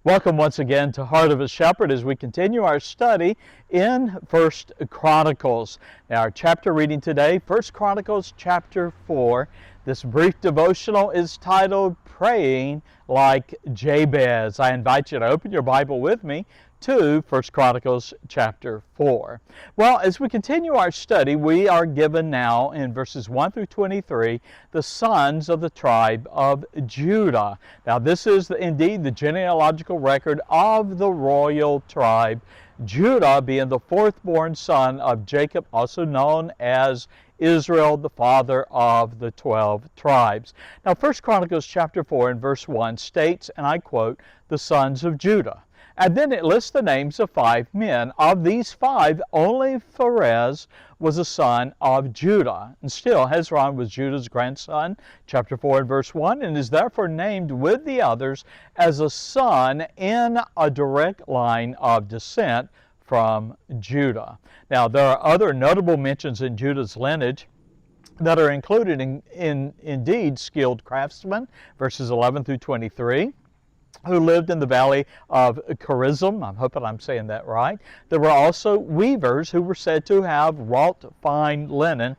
Welcome once again to Heart of a Shepherd as we continue our study in 1 Chronicles. Now our chapter reading today, 1 Chronicles chapter 4. This brief devotional is titled Praying Like Jabez. I invite you to open your Bible with me to 1 Chronicles chapter 4. Well, as we continue our study, we are given now in verses 1 through 23 the sons of the tribe of Judah. Now this is indeed the genealogical record of the royal tribe, Judah being the fourth-born son of Jacob, also known as Israel, the father of the 12 tribes. Now 1 Chronicles chapter 4 and verse 1 states, and I quote, the sons of Judah. And then it lists the names of 5 men. Of these 5, only Pharez was a son of Judah. And still, Hezron was Judah's grandson, chapter 4 and verse 1, and is therefore named with the others as a son in a direct line of descent from Judah. Now, there are other notable mentions in Judah's lineage that are included in indeed skilled craftsmen, verses 11 through 23. Who lived in the valley of Chorazim. I'm hoping I'm saying that right. There were also weavers who were said to have wrought fine linen.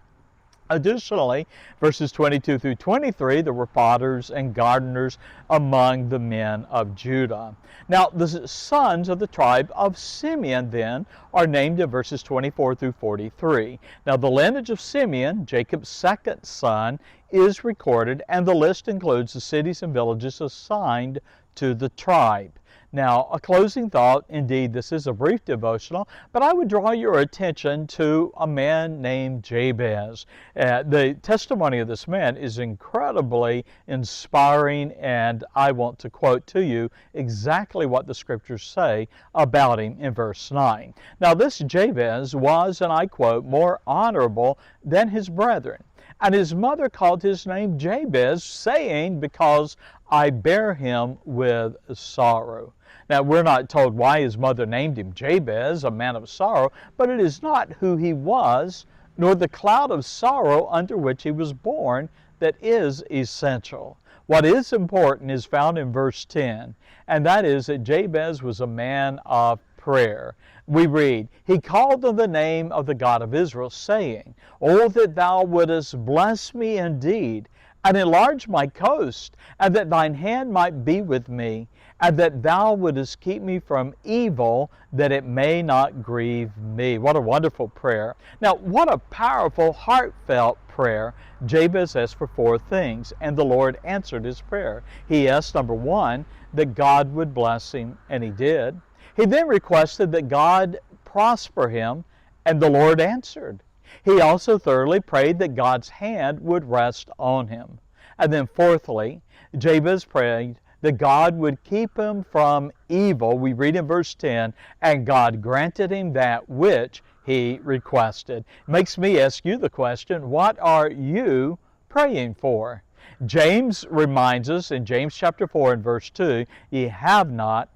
Additionally, verses 22 through 23, there were potters and gardeners among the men of Judah. Now, the sons of the tribe of Simeon then are named in verses 24 through 43. Now, the lineage of Simeon, Jacob's second son, is recorded, and the list includes the cities and villages assigned to the tribe. Now, a closing thought, indeed this is a brief devotional, but I would draw your attention to a man named Jabez. The testimony of this man is incredibly inspiring, and I want to quote to you exactly what the scriptures say about him in verse 9. Now this Jabez was, and I quote, more honorable than his brethren. And his mother called his name Jabez, saying, because I bear him with sorrow. Now, we're not told why his mother named him Jabez, a man of sorrow, but it is not who he was, nor the cloud of sorrow under which he was born, that is essential. What is important is found in verse 10, and that is that Jabez was a man of prayer. We read, he called on the name of the God of Israel, saying, oh, that thou wouldest bless me indeed, and enlarge my coast, and that thine hand might be with me, and that thou wouldest keep me from evil, that it may not grieve me. What a wonderful prayer. Now, what a powerful, heartfelt prayer. Jabez asked for 4 things, and the Lord answered his prayer. He asked, number 1, that God would bless him, and he did. He then requested that God prosper him, and the Lord answered. He also thirdly prayed that God's hand would rest on him. And then fourthly, Jabez prayed that God would keep him from evil. We read in verse 10, and God granted him that which he requested. It makes me ask you the question, what are you praying for? James reminds us in James chapter 4 and verse 2, ye have not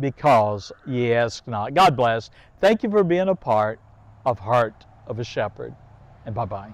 because ye ask not. God bless. Thank you for being a part of Heart of a Shepherd. And bye-bye.